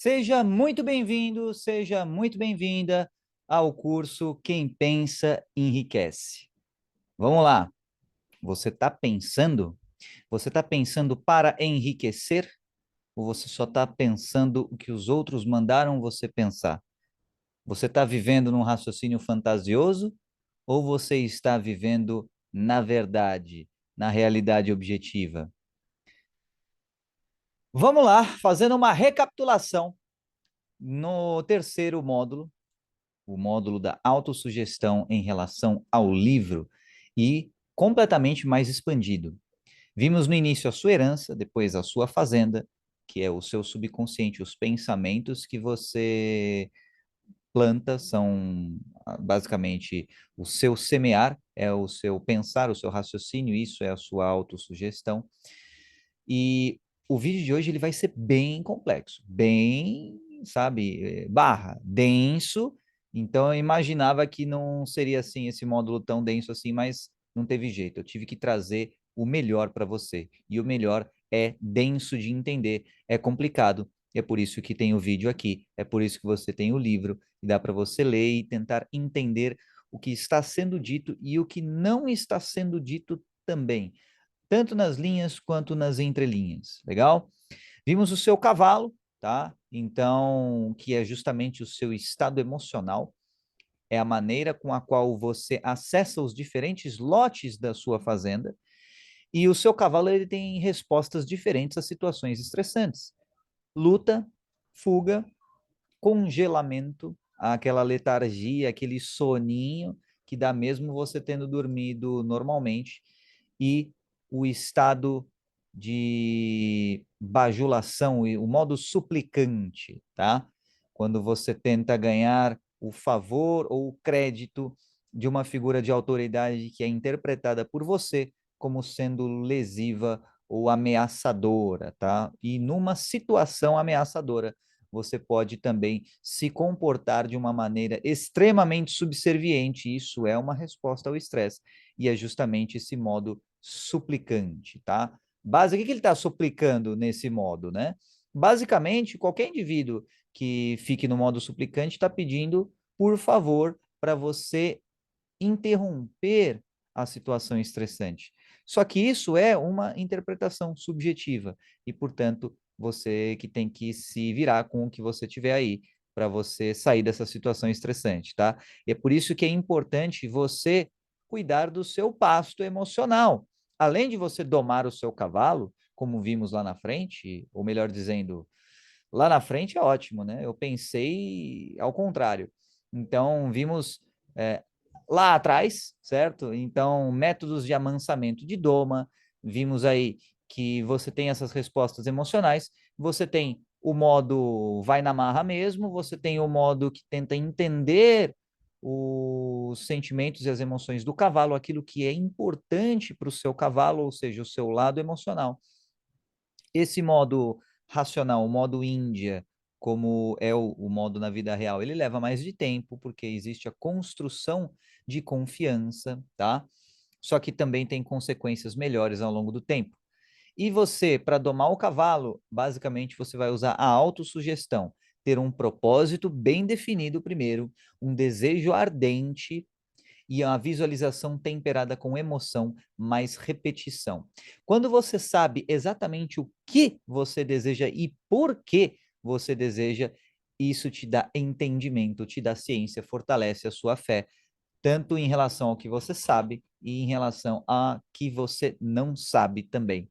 Seja muito bem-vindo, seja muito bem-vinda ao curso Quem Pensa Enriquece. Vamos lá. Você está pensando? Você está pensando para enriquecer? Ou você só está pensando o que os outros mandaram você pensar? Você está vivendo num raciocínio fantasioso? Ou você está vivendo na verdade, na realidade objetiva? Vamos lá, fazendo uma recapitulação no terceiro módulo, o módulo da autossugestão em relação ao livro e completamente mais expandido. Vimos no início a sua herança, depois a sua fazenda, que é o seu subconsciente, os pensamentos que você planta são basicamente o seu semear, é o seu pensar, o seu raciocínio, isso é a sua autossugestão. E o vídeo de hoje ele vai ser bem complexo, bem, sabe, denso. Então eu imaginava que não seria assim esse módulo tão denso assim, mas não teve jeito. Eu tive que trazer o melhor para você. E o melhor é denso de entender, é complicado. É por isso que tem o vídeo aqui, é por isso que você tem o livro e dá para você ler e tentar entender o que está sendo dito e o que não está sendo dito também tanto nas linhas quanto nas entrelinhas. Legal? Vimos o seu cavalo, tá? Então, que é justamente o seu estado emocional, é a maneira com a qual você acessa os diferentes lotes da sua fazenda, e o seu cavalo ele tem respostas diferentes a situações estressantes. Luta, fuga, congelamento, aquela letargia, aquele soninho que dá mesmo você tendo dormido normalmente, e o estado de bajulação, e o modo suplicante, tá? Quando você tenta ganhar o favor ou o crédito de uma figura de autoridade que é interpretada por você como sendo lesiva ou ameaçadora, tá? E numa situação ameaçadora, você pode também se comportar de uma maneira extremamente subserviente. Isso é uma resposta ao estresse. E é justamente esse modo suplicante, tá? O que ele está suplicando nesse modo, né? Basicamente, qualquer indivíduo que fique no modo suplicante está pedindo, por favor, para você interromper a situação estressante. Só que isso é uma interpretação subjetiva e, portanto, você que tem que se virar com o que você tiver aí para você sair dessa situação estressante, tá? E é por isso que é importante você cuidar do seu pasto emocional. Além de você domar o seu cavalo, como vimos lá na frente, ou melhor dizendo, lá na frente é ótimo, né? Eu pensei ao contrário. Então, vimos é, lá atrás, certo? Então, métodos de amansamento de doma, vimos aí que você tem essas respostas emocionais, você tem o modo vai na marra mesmo, você tem o modo que tenta entender os sentimentos e as emoções do cavalo, aquilo que é importante para o seu cavalo, ou seja, o seu lado emocional. Esse modo racional, o modo Índia, como é o modo na vida real, ele leva mais de tempo, porque existe a construção de confiança, tá? Só que também tem consequências melhores ao longo do tempo. E você, para domar o cavalo, basicamente você vai usar a autossugestão, ter um propósito bem definido primeiro, um desejo ardente e a visualização temperada com emoção, mais repetição. Quando você sabe exatamente o que você deseja e por que você deseja, isso te dá entendimento, te dá ciência, fortalece a sua fé, tanto em relação ao que você sabe e em relação a que você não sabe também.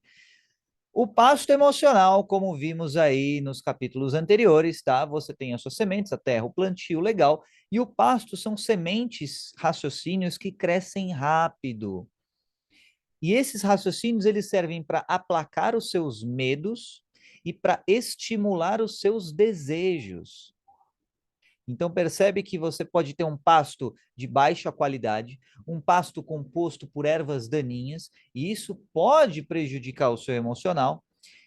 O pasto emocional, como vimos aí nos capítulos anteriores, tá? Você tem as suas sementes, a terra, o plantio legal, e o pasto são sementes, raciocínios que crescem rápido. E esses raciocínios eles servem para aplacar os seus medos e para estimular os seus desejos. Então percebe que você pode ter um pasto de baixa qualidade, um pasto composto por ervas daninhas, e isso pode prejudicar o seu emocional.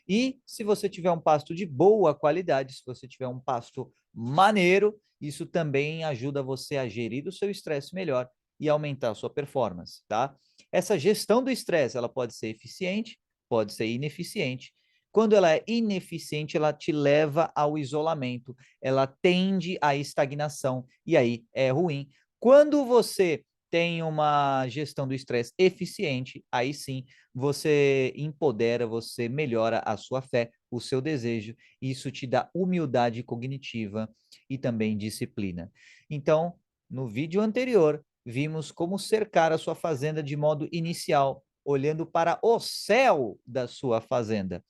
E se você tiver um pasto de boa qualidade, se você tiver um pasto maneiro, isso também ajuda você a gerir o seu estresse melhor e aumentar a sua performance, tá? Essa gestão do estresse, ela pode ser eficiente, pode ser ineficiente, Quando ela é ineficiente, ela te leva ao isolamento, ela tende à estagnação, e aí é ruim. Quando você tem uma gestão do estresse eficiente, aí sim você empodera, você melhora a sua fé, o seu desejo, isso te dá humildade cognitiva e também disciplina. Então, no vídeo anterior, vimos como cercar a sua fazenda de modo inicial, olhando para o céu da sua fazenda.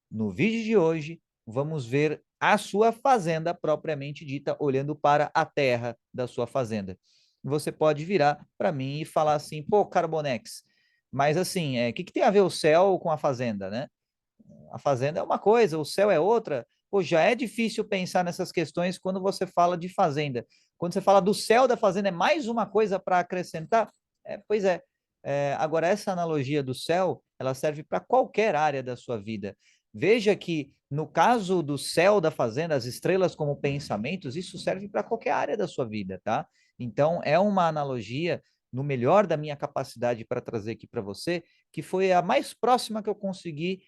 No vídeo de hoje, vamos ver a sua fazenda propriamente dita, olhando para a terra da sua fazenda. Você pode virar para mim e falar assim, pô, Carbonex, mas assim, que tem a ver o céu com a fazenda, né? A fazenda é uma coisa, o céu é outra. Pô, já é difícil pensar nessas questões quando você fala de fazenda. Quando você fala do céu da fazenda, é mais uma coisa para acrescentar? Pois é. Agora, essa analogia do céu, ela serve para qualquer área da sua vida. Veja que, no caso do céu da fazenda, as estrelas como pensamentos, isso serve para qualquer área da sua vida, tá? Então, é uma analogia, no melhor da minha capacidade para trazer aqui para você, que foi a mais próxima que eu consegui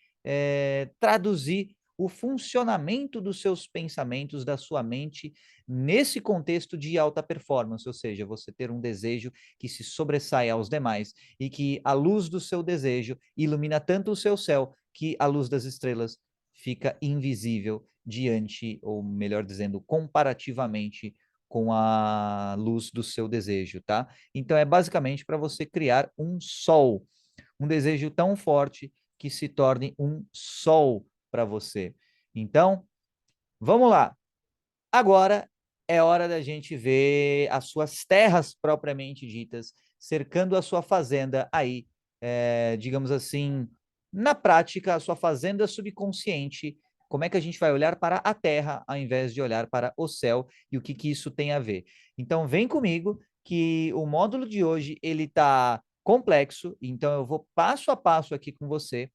traduzir o funcionamento dos seus pensamentos, da sua mente, nesse contexto de alta performance, ou seja, você ter um desejo que se sobressai aos demais e que a luz do seu desejo ilumina tanto o seu céu que a luz das estrelas fica invisível diante, ou melhor dizendo, comparativamente com a luz do seu desejo, tá? Então é basicamente para você criar um sol, um desejo tão forte que se torne um sol para você. Então, vamos lá. Agora é hora da gente ver as suas terras propriamente ditas, cercando a sua fazenda aí, digamos assim, na prática, a sua fazenda subconsciente. Como é que a gente vai olhar para a terra ao invés de olhar para o céu e o que que isso tem a ver? Então, vem comigo que o módulo de hoje ele está complexo, então eu vou passo a passo aqui com você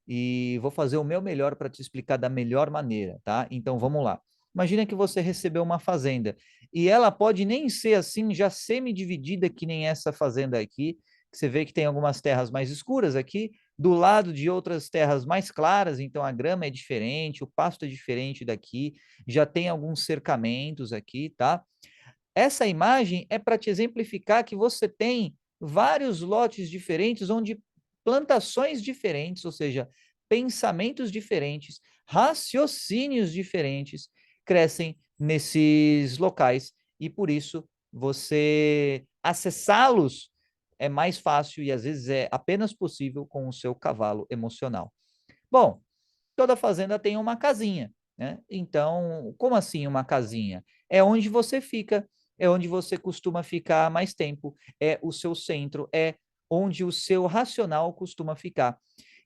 e vou fazer o meu melhor para te explicar da melhor maneira, tá? Então vamos lá. Imagina que você recebeu uma fazenda e ela pode nem ser assim, já semi-dividida que nem essa fazenda aqui, que você vê que tem algumas terras mais escuras aqui, do lado de outras terras mais claras, então a grama é diferente, o pasto é diferente daqui, já tem alguns cercamentos aqui, tá? Essa imagem é para te exemplificar que você tem vários lotes diferentes, onde plantações diferentes, ou seja, pensamentos diferentes, raciocínios diferentes, crescem nesses locais e por isso você acessá-los é mais fácil e às vezes é apenas possível com o seu cavalo emocional. Bom, toda fazenda tem uma casinha, né? Então, como assim uma casinha? É onde você fica, é onde você costuma ficar mais tempo, é o seu centro, é onde o seu racional costuma ficar.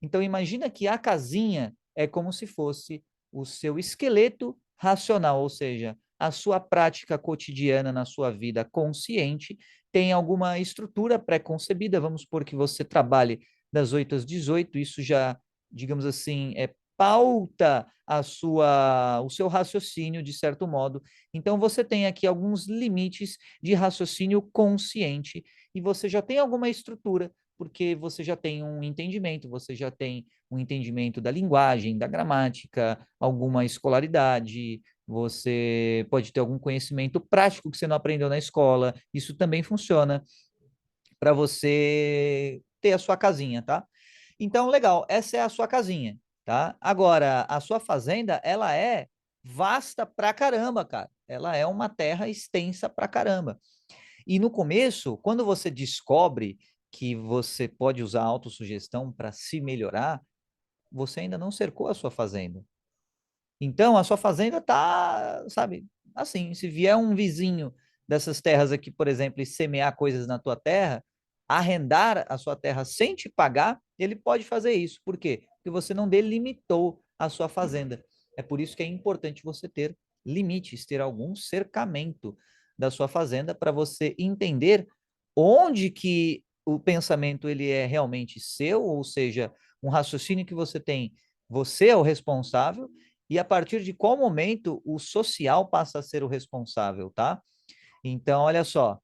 Então, imagina que a casinha é como se fosse o seu esqueleto racional, ou seja, a sua prática cotidiana na sua vida consciente tem alguma estrutura pré-concebida, vamos supor que você trabalhe das 8 às 18, isso já, digamos assim, pauta o seu raciocínio de certo modo. Então você tem aqui alguns limites de raciocínio consciente e você já tem alguma estrutura, porque você já tem um entendimento, você já tem um entendimento da linguagem, da gramática, alguma escolaridade, você pode ter algum conhecimento prático que você não aprendeu na escola. Isso também funciona para você ter a sua casinha, tá? Então, legal, essa é a sua casinha, tá? Agora, a sua fazenda, ela é vasta pra caramba, cara. Ela é uma terra extensa pra caramba. E no começo, quando você descobre que você pode usar a autossugestão para se melhorar, você ainda não cercou a sua fazenda. Então, a sua fazenda tá, sabe, assim, se vier um vizinho dessas terras aqui, por exemplo, e semear coisas na tua terra, arrendar a sua terra sem te pagar, ele pode fazer isso. Por quê? Porque você não delimitou a sua fazenda. É por isso que é importante você ter limites, ter algum cercamento da sua fazenda para você entender onde que o pensamento ele é realmente seu, ou seja, um raciocínio que você tem, você é o responsável, e a partir de qual momento o social passa a ser o responsável, tá? Então, olha só,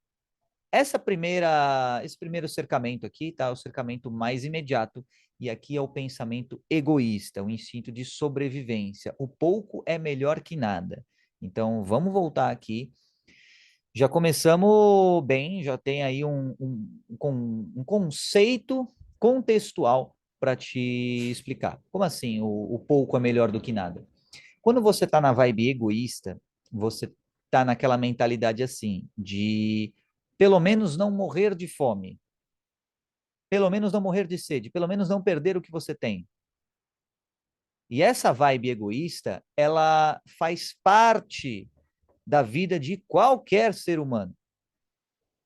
esse primeiro cercamento aqui, tá? O cercamento mais imediato, e aqui é o pensamento egoísta, o instinto de sobrevivência. O pouco é melhor que nada. Então, vamos voltar aqui. Já começamos bem, já tem aí um conceito contextual para te explicar. Como assim o pouco é melhor do que nada? Quando você está na vibe egoísta, você está naquela mentalidade assim, de pelo menos não morrer de fome, pelo menos não morrer de sede, pelo menos não perder o que você tem. E essa vibe egoísta, ela faz parte da vida de qualquer ser humano.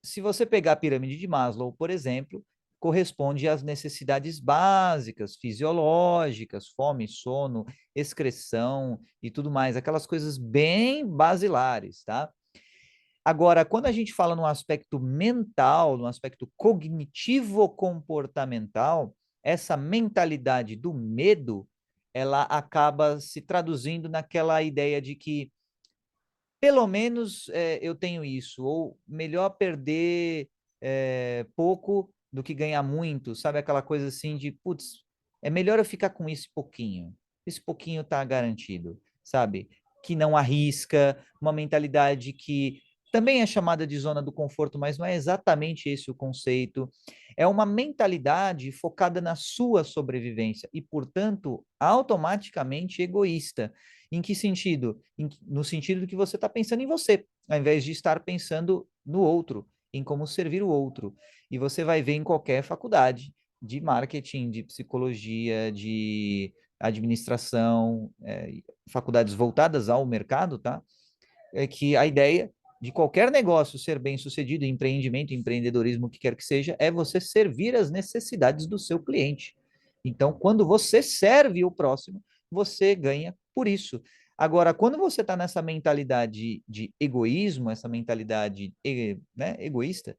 Se você pegar a pirâmide de Maslow, por exemplo, corresponde às necessidades básicas, fisiológicas, fome, sono, excreção e tudo mais, aquelas coisas bem basilares, tá? Agora, quando a gente fala no aspecto mental, no aspecto cognitivo-comportamental, essa mentalidade do medo, ela acaba se traduzindo naquela ideia de que pelo menos eu tenho isso, ou melhor perder pouco do que ganhar muito, sabe? Aquela coisa assim de, putz, é melhor eu ficar com esse pouquinho tá garantido, sabe? Que não arrisca, uma mentalidade que também é chamada de zona do conforto, mas não é exatamente esse o conceito. É uma mentalidade focada na sua sobrevivência e, portanto, automaticamente egoísta. Em que sentido? No sentido de que você está pensando em você, ao invés de estar pensando no outro, em como servir o outro. E você vai ver em qualquer faculdade de marketing, de psicologia, de administração, faculdades voltadas ao mercado, tá? É que a ideia de qualquer negócio ser bem sucedido, empreendimento, empreendedorismo, o que quer que seja, é você servir as necessidades do seu cliente. Então, quando você serve o próximo, você ganha por isso. Agora, quando você está nessa mentalidade de egoísmo, essa mentalidade né, egoísta,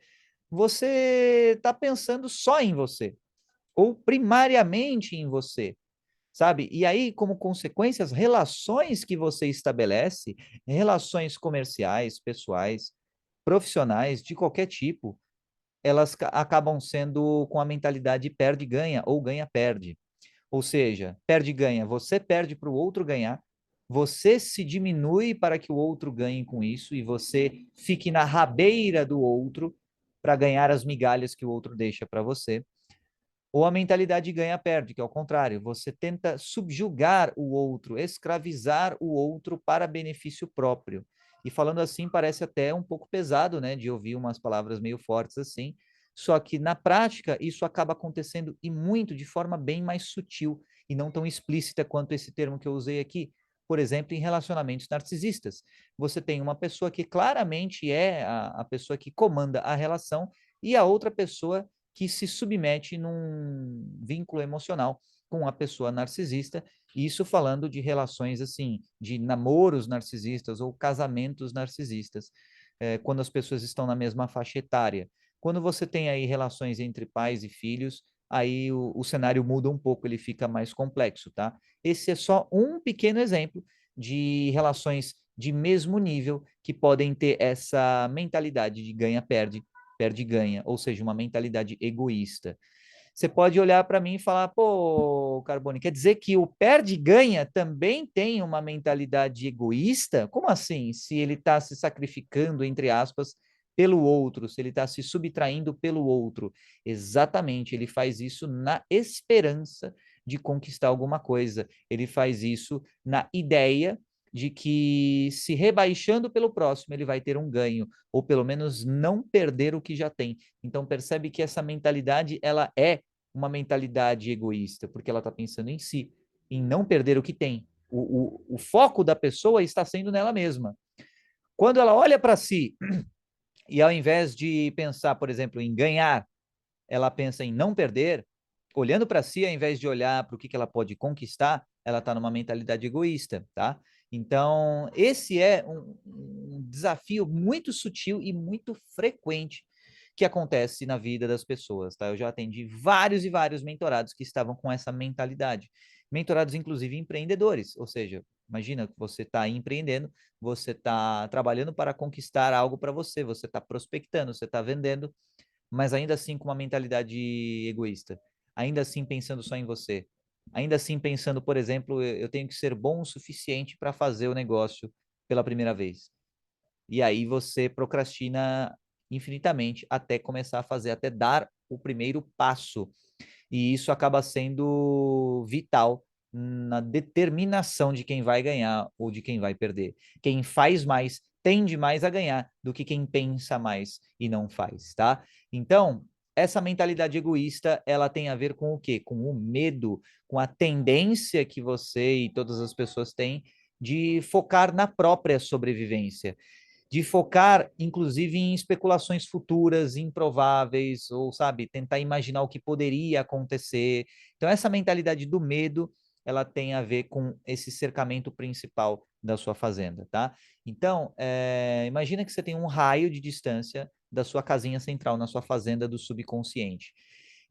você está pensando só em você, ou primariamente em você, sabe? E aí, como consequência, as relações que você estabelece, relações comerciais, pessoais, profissionais, de qualquer tipo, elas acabam sendo com a mentalidade perde-ganha ou ganha-perde. Ou seja, perde-ganha, você perde para o outro ganhar, você se diminui para que o outro ganhe com isso e você fique na rabeira do outro para ganhar as migalhas que o outro deixa para você. Ou a mentalidade ganha-perde, que é o contrário, você tenta subjugar o outro, escravizar o outro para benefício próprio. E falando assim, parece até um pouco pesado, né, de ouvir umas palavras meio fortes assim, só que na prática isso acaba acontecendo e muito de forma bem mais sutil e não tão explícita quanto esse termo que eu usei aqui. Por exemplo, em relacionamentos narcisistas. Você tem uma pessoa que claramente é a pessoa que comanda a relação e a outra pessoa que se submete num vínculo emocional com a pessoa narcisista, isso falando de relações assim, de namoros narcisistas ou casamentos narcisistas, quando as pessoas estão na mesma faixa etária. Quando você tem aí relações entre pais e filhos, aí o cenário muda um pouco, ele fica mais complexo, tá? Esse é só um pequeno exemplo de relações de mesmo nível que podem ter essa mentalidade de ganha-perde, perde-ganha, ou seja, uma mentalidade egoísta. Você pode olhar para mim e falar, pô, Carbone, quer dizer que o perde-ganha também tem uma mentalidade egoísta? Como assim? Se ele está se sacrificando, entre aspas, pelo outro, se ele está se subtraindo pelo outro. Exatamente, ele faz isso na esperança de conquistar alguma coisa. Ele faz isso na ideia de que se rebaixando pelo próximo, ele vai ter um ganho, ou pelo menos não perder o que já tem. Então percebe que essa mentalidade, ela é uma mentalidade egoísta, porque ela está pensando em si, em não perder o que tem. O foco da pessoa está sendo nela mesma. Quando ela olha para si e ao invés de pensar, por exemplo, em ganhar, ela pensa em não perder, olhando para si, ao invés de olhar para o que ela pode conquistar, ela está numa mentalidade egoísta, tá? Então, esse é um desafio muito sutil e muito frequente que acontece na vida das pessoas, tá? Eu já atendi vários e vários mentorados que estavam com essa mentalidade. Mentorados, inclusive, empreendedores, ou seja, imagina que você está empreendendo, você está trabalhando para conquistar algo para você está prospectando, você está vendendo, mas ainda assim com uma mentalidade egoísta. ainda assim pensando só em você. Ainda assim pensando, por exemplo, eu tenho que ser bom o suficiente para fazer o negócio pela primeira vez. E aí você procrastina infinitamente até começar a fazer, até dar o primeiro passo. E isso acaba sendo vital na determinação de quem vai ganhar ou de quem vai perder. Quem faz mais tende mais a ganhar do que quem pensa mais e não faz, tá? Então, essa mentalidade egoísta, ela tem a ver com o quê? Com o medo, com a tendência que você e todas as pessoas têm de focar na própria sobrevivência, de focar, inclusive, em especulações futuras, improváveis, ou, sabe, tentar imaginar o que poderia acontecer. Então, essa mentalidade do medo, ela tem a ver com esse cercamento principal da sua fazenda, tá? Então, imagina que você tem um raio de distância da sua casinha central, na sua fazenda do subconsciente.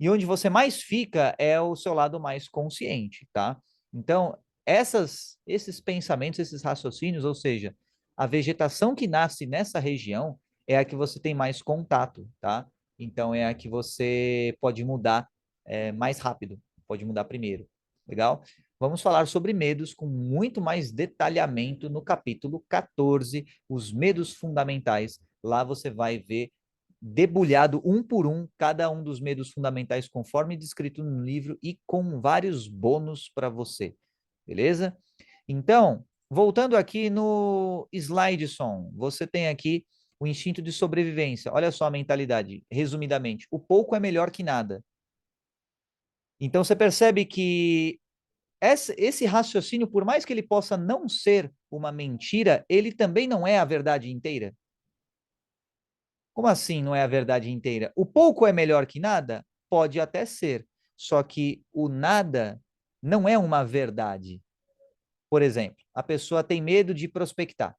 E onde você mais fica é o seu lado mais consciente, tá? Então, esses pensamentos, esses raciocínios, ou seja, a vegetação que nasce nessa região é a que você tem mais contato, tá? Então, é a que você pode mudar mais rápido, pode mudar primeiro. Legal? Vamos falar sobre medos com muito mais detalhamento no capítulo 14, os medos fundamentais. Lá você vai ver debulhado um por um cada um dos medos fundamentais conforme descrito no livro e com vários bônus para você. Beleza? Então, voltando aqui no slide som, você tem aqui o instinto de sobrevivência. Olha só a mentalidade, resumidamente. O pouco é melhor que nada. Então, você percebe que esse raciocínio, por mais que ele possa não ser uma mentira, ele também não é a verdade inteira. Como assim não é a verdade inteira? O pouco é melhor que nada? Pode até ser. Só que o nada não é uma verdade. Por exemplo, a pessoa tem medo de prospectar.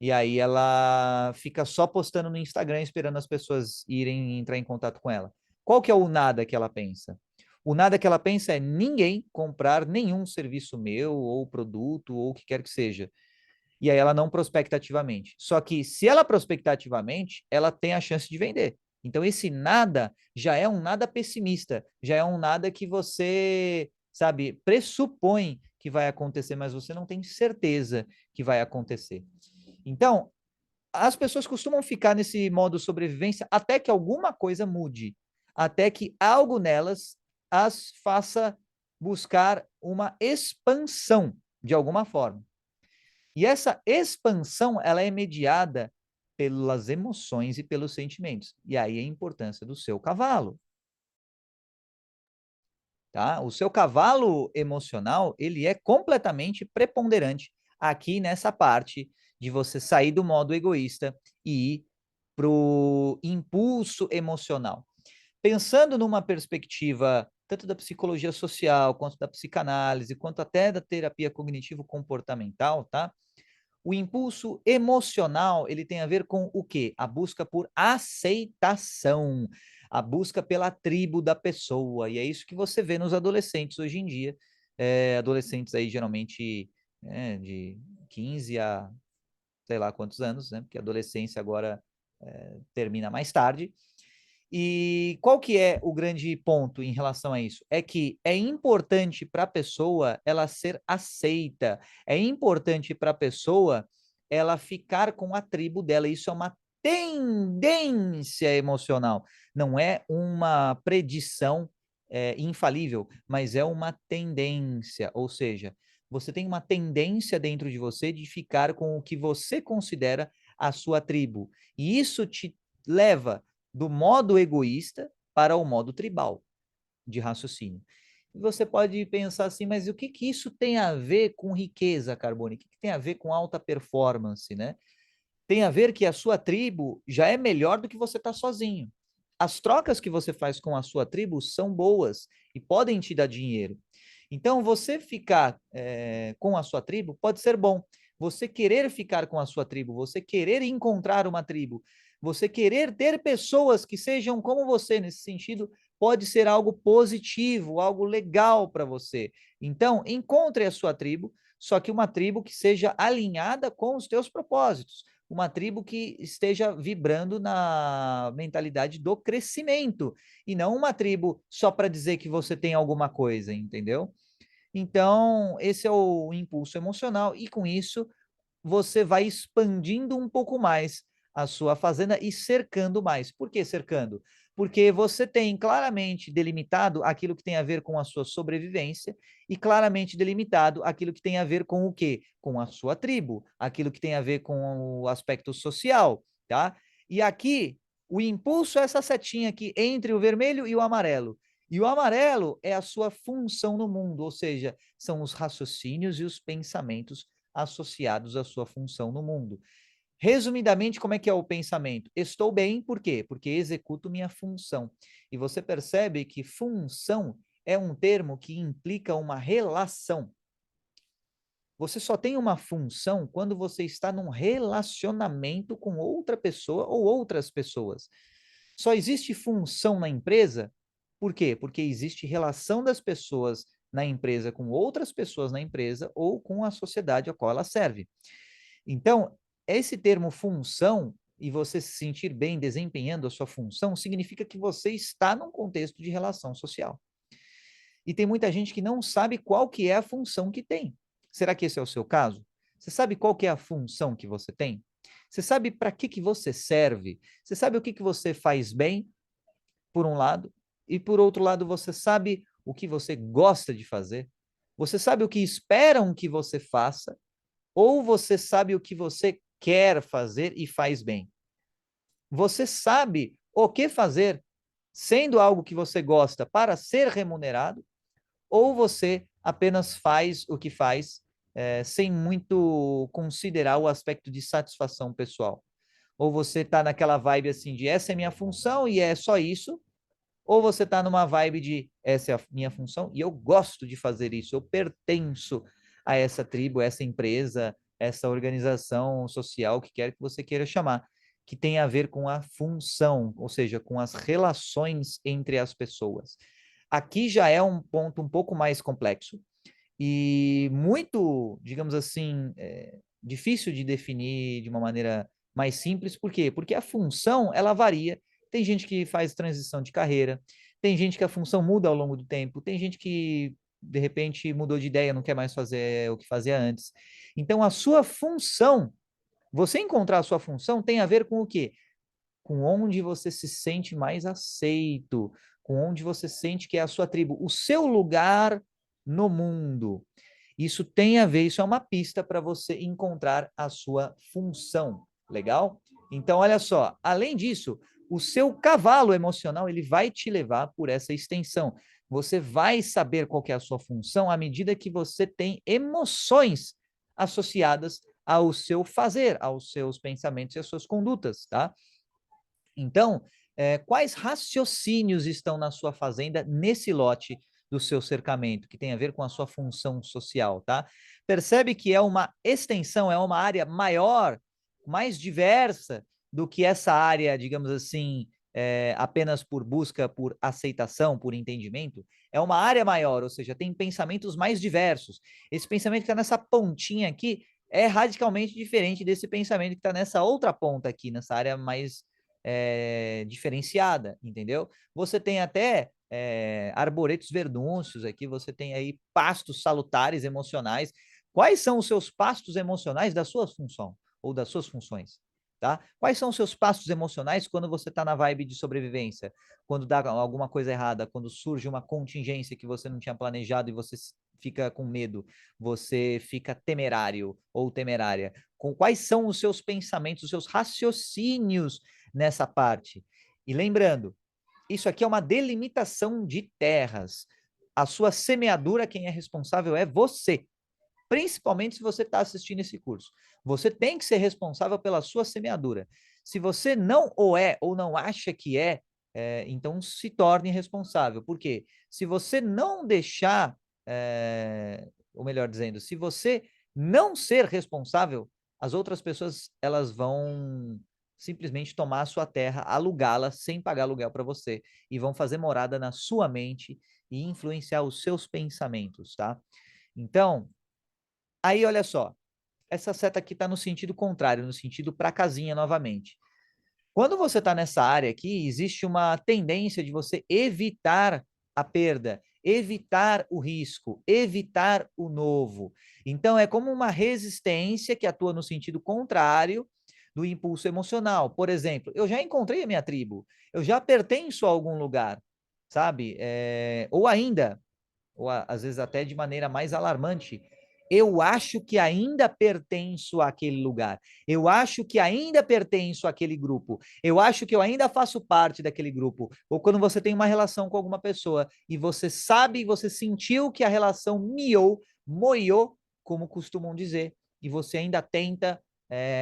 E aí ela fica só postando no Instagram esperando as pessoas irem entrar em contato com ela. Qual que é o nada que ela pensa? O nada que ela pensa é ninguém comprar nenhum serviço meu ou produto ou o que quer que seja. E aí ela não prospecta ativamente. Só que se ela prospectar ativamente, ela tem a chance de vender. Então esse nada já é um nada pessimista, já é um nada que você, sabe, pressupõe que vai acontecer, mas você não tem certeza que vai acontecer. Então, as pessoas costumam ficar nesse modo sobrevivência até que alguma coisa mude, até que algo nelas as faça buscar uma expansão de alguma forma. E essa expansão, ela é mediada pelas emoções e pelos sentimentos. E aí a importância do seu cavalo, tá? O seu cavalo emocional, ele é completamente preponderante aqui nessa parte de você sair do modo egoísta e ir para o impulso emocional. Pensando numa perspectiva tanto da psicologia social, quanto da psicanálise, quanto até da terapia cognitivo-comportamental, tá? O impulso emocional, ele tem a ver com o quê? A busca por aceitação, a busca pela tribo da pessoa. E é isso que você vê nos adolescentes hoje em dia. Adolescentes aí geralmente de 15 a sei lá quantos anos, né? Porque a adolescência agora termina mais tarde. E qual que é o grande ponto em relação a isso? É que é importante para a pessoa ela ser aceita, é importante para a pessoa ela ficar com a tribo dela. Isso é uma tendência emocional, não é uma predição infalível, mas é uma tendência, ou seja, você tem uma tendência dentro de você de ficar com o que você considera a sua tribo. E isso te leva do modo egoísta para o modo tribal de raciocínio. E você pode pensar assim, mas o que, que isso tem a ver com riqueza, Carbone? O que, que tem a ver com alta performance, né? Tem a ver que a sua tribo já é melhor do que você estar sozinho. As trocas que você faz com a sua tribo são boas e podem te dar dinheiro. Então, você ficar com a sua tribo pode ser bom. Você querer ficar com a sua tribo, você querer encontrar uma tribo, você querer ter pessoas que sejam como você nesse sentido, pode ser algo positivo, algo legal para você. Então, encontre a sua tribo, só que uma tribo que seja alinhada com os teus propósitos. uma tribo que esteja vibrando na mentalidade do crescimento, e não uma tribo só para dizer que você tem alguma coisa, entendeu? Então, esse é o impulso emocional, e com isso você vai expandindo um pouco mais a sua fazenda e cercando mais. Por que cercando? Porque você tem claramente delimitado aquilo que tem a ver com a sua sobrevivência e claramente delimitado aquilo que tem a ver com o quê? Com a sua tribo, aquilo que tem a ver com o aspecto social, tá? E aqui, o impulso é essa setinha aqui entre o vermelho e o amarelo. E o amarelo é a sua função no mundo, ou seja, são os raciocínios e os pensamentos associados à sua função no mundo. Resumidamente, como é que é o pensamento? Estou bem, por quê? Porque executo minha função. E você percebe que função é um termo que implica uma relação. Você só tem uma função quando você está num relacionamento com outra pessoa ou outras pessoas. Só existe função na empresa, por quê? Porque existe relação das pessoas na empresa com outras pessoas na empresa ou com a sociedade a qual ela serve. Então, esse termo função e você se sentir bem desempenhando a sua função significa que você está num contexto de relação social. E tem muita gente que não sabe qual que é a função que tem. Será que esse é o seu caso? Você sabe qual que é a função que você tem? Você sabe para que você serve? Você sabe o que você faz bem, por um lado, e por outro lado você sabe o que você gosta de fazer? Você sabe o que esperam que você faça? Ou você sabe o que você quer fazer e faz bem? Você sabe o que fazer sendo algo que você gosta para ser remunerado? Ou você apenas faz o que faz sem muito considerar o aspecto de satisfação pessoal? Ou você está naquela vibe assim de essa é minha função e é só isso? Ou você está numa vibe de essa é a minha função e eu gosto de fazer isso, eu pertenço a essa tribo, essa empresa, essa organização social, que quer que você queira chamar, que tem a ver com a função, ou seja, com as relações entre as pessoas. Aqui já é um ponto um pouco mais complexo e muito, digamos assim, difícil de definir de uma maneira mais simples. Por quê? Porque a função, ela varia. Tem gente que faz transição de carreira, tem gente que a função muda ao longo do tempo, tem gente que, de repente, mudou de ideia, não quer mais fazer o que fazia antes. Então, a sua função, você encontrar a sua função tem a ver com o quê? Com onde você se sente mais aceito, com onde você sente que é a sua tribo, o seu lugar no mundo. Isso tem a ver, isso é uma pista para você encontrar a sua função. Legal? Então, olha só, além disso, o seu cavalo emocional, ele vai te levar por essa extensão. Você vai saber qual que é a sua função à medida que você tem emoções associadas ao seu fazer, aos seus pensamentos e às suas condutas, tá? Então, quais raciocínios estão na sua fazenda nesse lote do seu cercamento, que tem a ver com a sua função social, tá? Percebe que é uma extensão, é uma área maior, mais diversa do que essa área, digamos assim, apenas por busca por aceitação, por entendimento. É uma área maior, ou seja, tem pensamentos mais diversos. Esse pensamento que está nessa pontinha aqui é radicalmente diferente desse pensamento que está nessa outra ponta aqui, nessa área mais diferenciada, entendeu? Você tem até arboretos verdúncios aqui, você tem aí pastos salutares emocionais. Quais são os seus pastos emocionais da sua função ou das suas funções? Tá? Quais são os seus pastos emocionais quando você está na vibe de sobrevivência? Quando dá alguma coisa errada, quando surge uma contingência que você não tinha planejado e você fica com medo, você fica temerário ou temerária. Com quais são os seus pensamentos, os seus raciocínios nessa parte? E lembrando, isso aqui é uma delimitação de terras. A sua semeadura, quem é responsável é você. Principalmente se você está assistindo esse curso. Você tem que ser responsável pela sua semeadura. Se você não o é ou não acha que então se torne responsável. Por quê? Se você não deixar, ou melhor dizendo, se você não ser responsável, as outras pessoas elas vão simplesmente tomar a sua terra, alugá-la sem pagar aluguel para você e vão fazer morada na sua mente e influenciar os seus pensamentos, tá? Então, aí olha só, essa seta aqui está no sentido contrário, no sentido para a casinha novamente. Quando você está nessa área aqui, existe uma tendência de você evitar a perda, evitar o risco, evitar o novo. Então, é como uma resistência que atua no sentido contrário do impulso emocional. Por exemplo, eu já encontrei a minha tribo, eu já pertenço a algum lugar, sabe? Ou ainda, às vezes até de maneira mais alarmante, eu acho que ainda pertenço àquele lugar, eu acho que ainda pertenço àquele grupo, eu acho que eu ainda faço parte daquele grupo. Ou quando você tem uma relação com alguma pessoa e você sabe, você sentiu que a relação miou, moiou, como costumam dizer, e você ainda tenta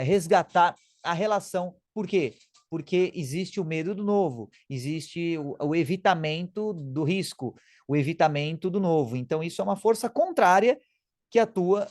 resgatar a relação. Por quê? Porque existe o medo do novo, existe o evitamento do risco, o evitamento do novo. Então, isso é uma força contrária que atua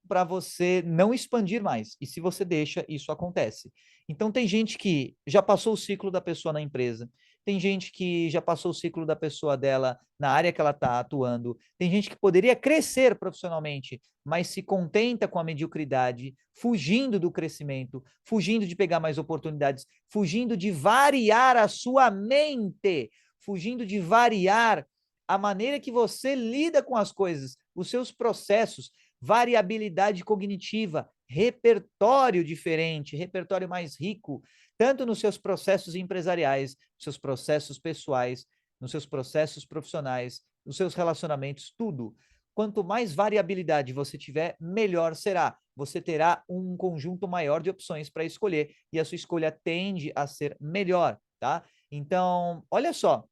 para você não expandir mais. E se você deixa, isso acontece. Então, tem gente que já passou o ciclo da pessoa na empresa, tem gente que já passou o ciclo da pessoa dela na área que ela está atuando, tem gente que poderia crescer profissionalmente, mas se contenta com a mediocridade, fugindo do crescimento, fugindo de pegar mais oportunidades, fugindo de variar a sua mente, fugindo de variar a maneira que você lida com as coisas, os seus processos, variabilidade cognitiva, repertório diferente, repertório mais rico, tanto nos seus processos empresariais, nos seus processos pessoais, nos seus processos profissionais, nos seus relacionamentos, tudo. Quanto mais variabilidade você tiver, melhor será. Você terá um conjunto maior de opções para escolher e a sua escolha tende a ser melhor, tá? Então, olha só,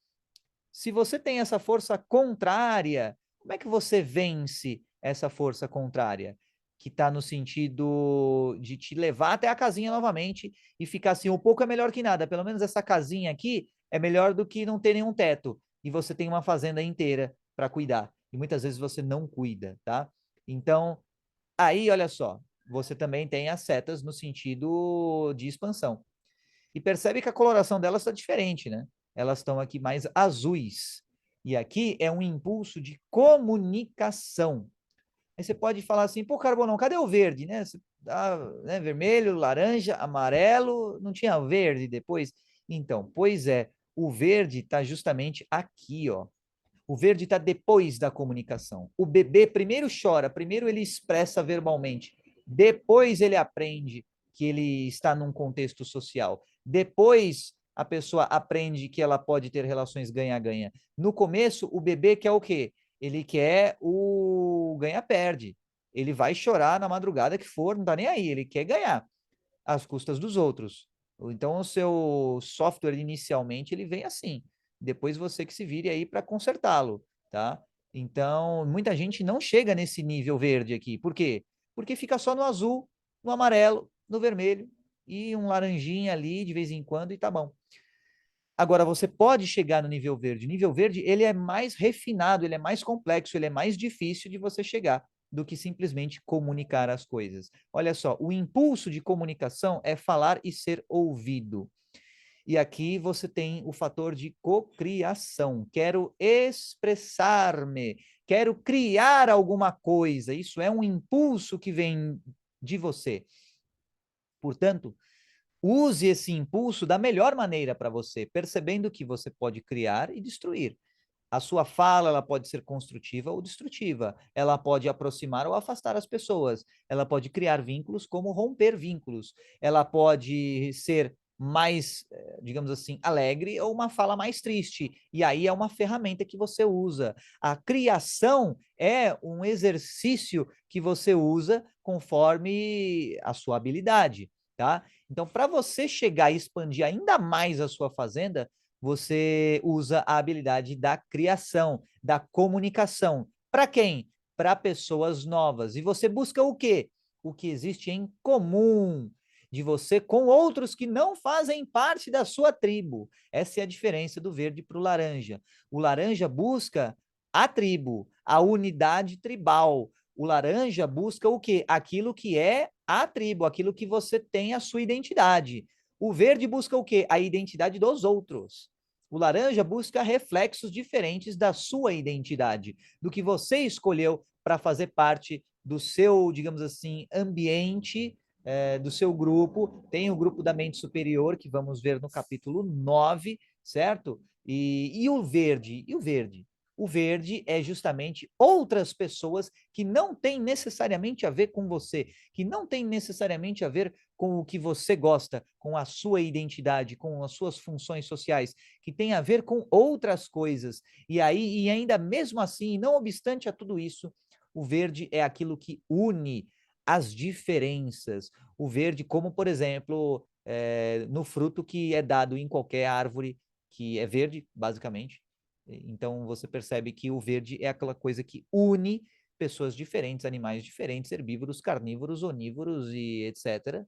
se você tem essa força contrária, como é que você vence essa força contrária? Que está no sentido de te levar até a casinha novamente e ficar assim, um pouco é melhor que nada. Pelo menos essa casinha aqui é melhor do que não ter nenhum teto. E você tem uma fazenda inteira para cuidar. E muitas vezes você não cuida, tá? Então, aí, olha só, você também tem as setas no sentido de expansão. E percebe que a coloração delas está diferente, né? Elas estão aqui mais azuis. E aqui é um impulso de comunicação. Aí você pode falar assim, pô, Carbonão, cadê o verde, né? Né? Vermelho, laranja, amarelo, não tinha verde depois? Então, pois é, o verde está justamente aqui, ó. O verde está depois da comunicação. O bebê primeiro chora, primeiro ele expressa verbalmente, depois ele aprende que ele está num contexto social. Depois a pessoa aprende que ela pode ter relações ganha-ganha. No começo, o bebê quer o quê? Ele quer o ganha-perde. Ele vai chorar na madrugada que for, não está nem aí, ele quer ganhar às custas dos outros. Então, o seu software inicialmente ele vem assim. Depois você que se vire aí para consertá-lo, tá? Então, muita gente não chega nesse nível verde aqui. Por quê? Porque fica só no azul, no amarelo, no vermelho e um laranjinha ali de vez em quando e tá bom. Agora, você pode chegar no nível verde. O nível verde, ele é mais refinado, ele é mais complexo, ele é mais difícil de você chegar do que simplesmente comunicar as coisas. Olha só, o impulso de comunicação é falar e ser ouvido. E aqui você tem o fator de cocriação. Quero expressar-me, quero criar alguma coisa. Isso é um impulso que vem de você. Portanto, use esse impulso da melhor maneira para você, percebendo que você pode criar e destruir. A sua fala, ela pode ser construtiva ou destrutiva. Ela pode aproximar ou afastar as pessoas. Ela pode criar vínculos como romper vínculos. Ela pode ser mais, digamos assim, alegre ou uma fala mais triste. E aí é uma ferramenta que você usa. A criação é um exercício que você usa conforme a sua habilidade, tá? Então, para você chegar e expandir ainda mais a sua fazenda, você usa a habilidade da criação, da comunicação. Para quem? Para pessoas novas. E você busca o quê? O que existe em comum de você com outros que não fazem parte da sua tribo. Essa é a diferença do verde para o laranja. O laranja busca a tribo, a unidade tribal. O laranja busca o quê? Aquilo que é a tribo, aquilo que você tem a sua identidade. O verde busca o quê? A identidade dos outros. O laranja busca reflexos diferentes da sua identidade, do que você escolheu para fazer parte do seu, digamos assim, ambiente, do seu grupo. Tem o grupo da mente superior, que vamos ver no capítulo 9, certo? E o verde? E o verde? O verde é justamente outras pessoas que não têm necessariamente a ver com você, que não têm necessariamente a ver com o que você gosta, com a sua identidade, com as suas funções sociais, que tem a ver com outras coisas. E aí, e ainda mesmo assim, não obstante a tudo isso, o verde é aquilo que une as diferenças. O verde, como por exemplo, no fruto que é dado em qualquer árvore que é verde, basicamente. Então você percebe que o verde é aquela coisa que une pessoas diferentes, animais diferentes, herbívoros, carnívoros, onívoros e etc.,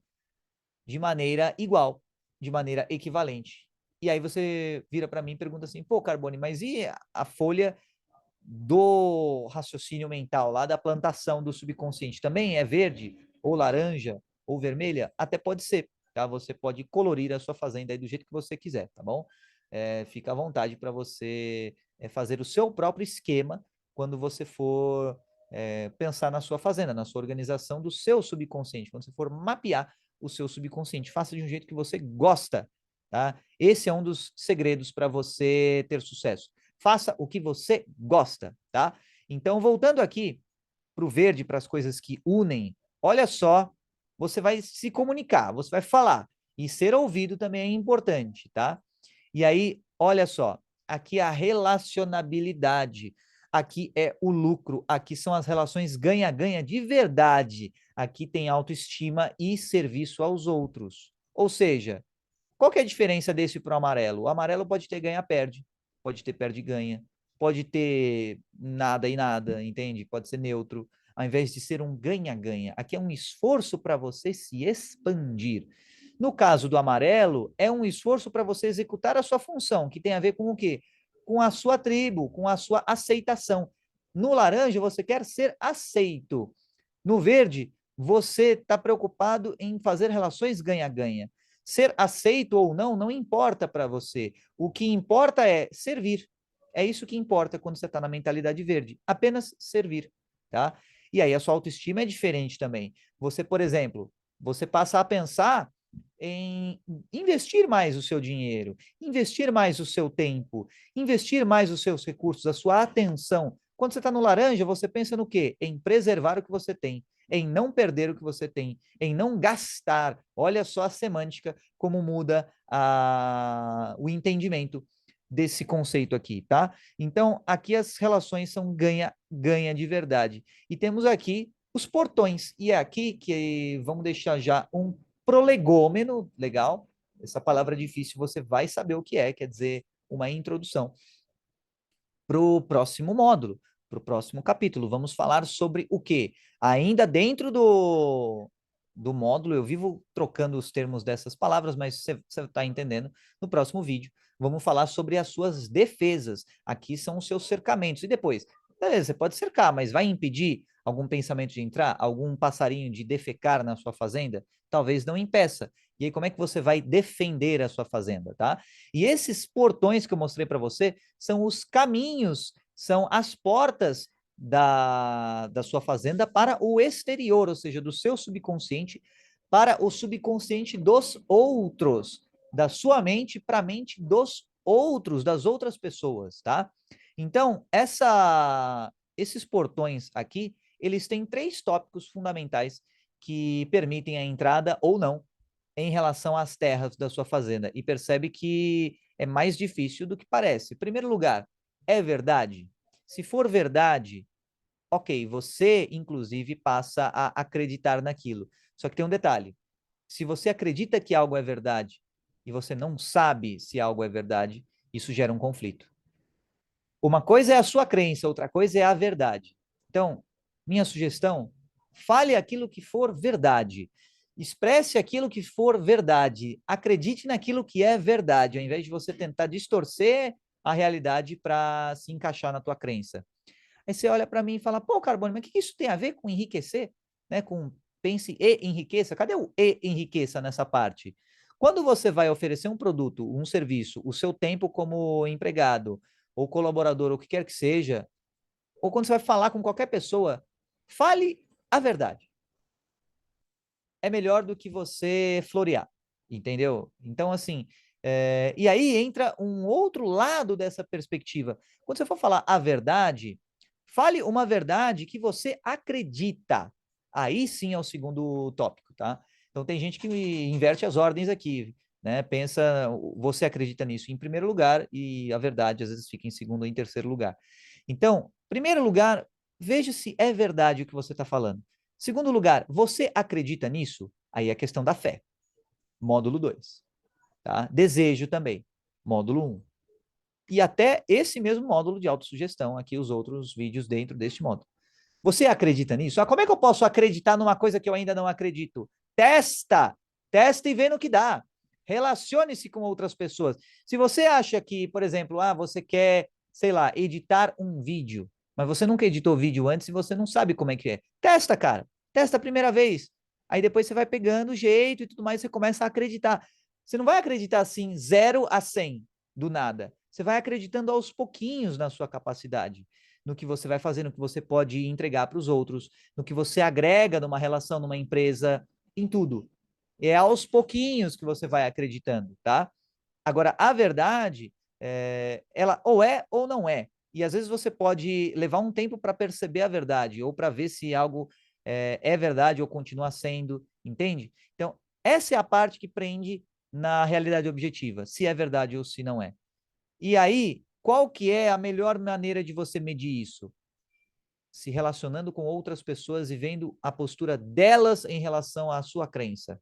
de maneira igual, de maneira equivalente. E aí você vira para mim e pergunta assim, pô, Carbone, mas e a folha do raciocínio mental, lá da plantação do subconsciente, também é verde, ou laranja, ou vermelha? Até pode ser, tá? Você pode colorir a sua fazenda aí do jeito que você quiser, tá bom? Fica à vontade para você fazer o seu próprio esquema quando você for pensar na sua fazenda, na sua organização do seu subconsciente, quando você for mapear o seu subconsciente. Faça de um jeito que você gosta, tá? Esse é um dos segredos para você ter sucesso. Faça o que você gosta, tá? Então, voltando aqui para o verde, para as coisas que unem, olha só, você vai se comunicar, você vai falar. E ser ouvido também é importante, tá? E aí, olha só, aqui é a relacionabilidade, aqui é o lucro, aqui são as relações ganha-ganha de verdade, aqui tem autoestima e serviço aos outros. Ou seja, qual que é a diferença desse para o amarelo? O amarelo pode ter ganha-perde, pode ter perde-ganha, pode ter nada e nada, entende? Pode ser neutro, ao invés de ser um ganha-ganha. Aqui é um esforço para você se expandir. No caso do amarelo, é um esforço para você executar a sua função, que tem a ver com o quê? Com a sua tribo, com a sua aceitação. No laranja, você quer ser aceito. No verde, você está preocupado em fazer relações ganha-ganha. Ser aceito ou não, não importa para você. O que importa é servir. É isso que importa quando você está na mentalidade verde. Apenas servir, tá? E aí a sua autoestima é diferente também. Você, por exemplo, você passa a pensar em investir mais o seu dinheiro, investir mais o seu tempo, investir mais os seus recursos, a sua atenção. Quando você está no laranja, você pensa no quê? Em preservar o que você tem, em não perder o que você tem, em não gastar. Olha só a semântica, como muda o entendimento desse conceito aqui, tá? Então, aqui as relações são ganha-ganha de verdade. E temos aqui os portões. E é aqui que vamos deixar já um prolegômeno, legal? Essa palavra difícil você vai saber o que é, quer dizer, uma introdução para o próximo módulo, para o próximo capítulo. Vamos falar sobre o quê? Ainda dentro do módulo, eu vivo trocando os termos dessas palavras, mas você está entendendo. No próximo vídeo, vamos falar sobre as suas defesas. Aqui são os seus cercamentos. E depois, beleza, você pode cercar, mas vai impedir algum pensamento de entrar? Algum passarinho de defecar na sua fazenda? Talvez não impeça. E aí, como é que você vai defender a sua fazenda, tá? E esses portões que eu mostrei para você são os caminhos, são as portas da sua fazenda para o exterior, ou seja, do seu subconsciente para o subconsciente dos outros, da sua mente para a mente dos outros, das outras pessoas, tá? Então, esses portões aqui, eles têm três tópicos fundamentais que permitem a entrada ou não em relação às terras da sua fazenda e percebe que é mais difícil do que parece. Em primeiro lugar, é verdade? Se for verdade, ok, você inclusive passa a acreditar naquilo. Só que tem um detalhe: se você acredita que algo é verdade e você não sabe se algo é verdade, isso gera um conflito. Uma coisa é a sua crença, outra coisa é a verdade. Então, minha sugestão, fale aquilo que for verdade. Expresse aquilo que for verdade. Acredite naquilo que é verdade, ao invés de você tentar distorcer a realidade para se encaixar na tua crença. Aí você olha para mim e fala, pô, Carbone, mas o que isso tem a ver com enriquecer? Né? Com pense e enriqueça. Cadê o e enriqueça nessa parte? Quando você vai oferecer um produto, um serviço, o seu tempo como empregado, ou colaborador, ou o que quer que seja, ou quando você vai falar com qualquer pessoa, fale a verdade. É melhor do que você florear, entendeu? Então, assim, e aí entra um outro lado dessa perspectiva. Quando você for falar a verdade, fale uma verdade que você acredita. Aí sim é o segundo tópico, tá? Então tem gente que inverte as ordens aqui, né? Pensa, você acredita nisso em primeiro lugar e a verdade às vezes fica em segundo ou em terceiro lugar. Então, primeiro lugar, veja se é verdade o que você está falando. Segundo lugar, você acredita nisso? Aí é a questão da fé. Módulo 2. Tá? Desejo também. Módulo 1. E até esse mesmo módulo de autossugestão, aqui os outros vídeos dentro deste módulo. Você acredita nisso? Ah, como é que eu posso acreditar numa coisa que eu ainda não acredito? Testa! Testa e vê no que dá. Relacione-se com outras pessoas. Se você acha que, por exemplo, você quer, sei lá, editar um vídeo, mas você nunca editou vídeo antes e você não sabe como é que é. Testa, cara. Testa a primeira vez. Aí depois você vai pegando o jeito e tudo mais, você começa a acreditar. Você não vai acreditar assim, 0 a 100 do nada. Você vai acreditando aos pouquinhos na sua capacidade, no que você vai fazer, no que você pode entregar para os outros, no que você agrega numa relação, numa empresa, em tudo. É aos pouquinhos que você vai acreditando, tá? Agora, a verdade, ela ou é ou não é. E às vezes você pode levar um tempo para perceber a verdade, ou para ver se algo é verdade ou continua sendo, entende? Então, essa é a parte que prende na realidade objetiva, se é verdade ou se não é. E aí, qual que é a melhor maneira de você medir isso? Se relacionando com outras pessoas e vendo a postura delas em relação à sua crença.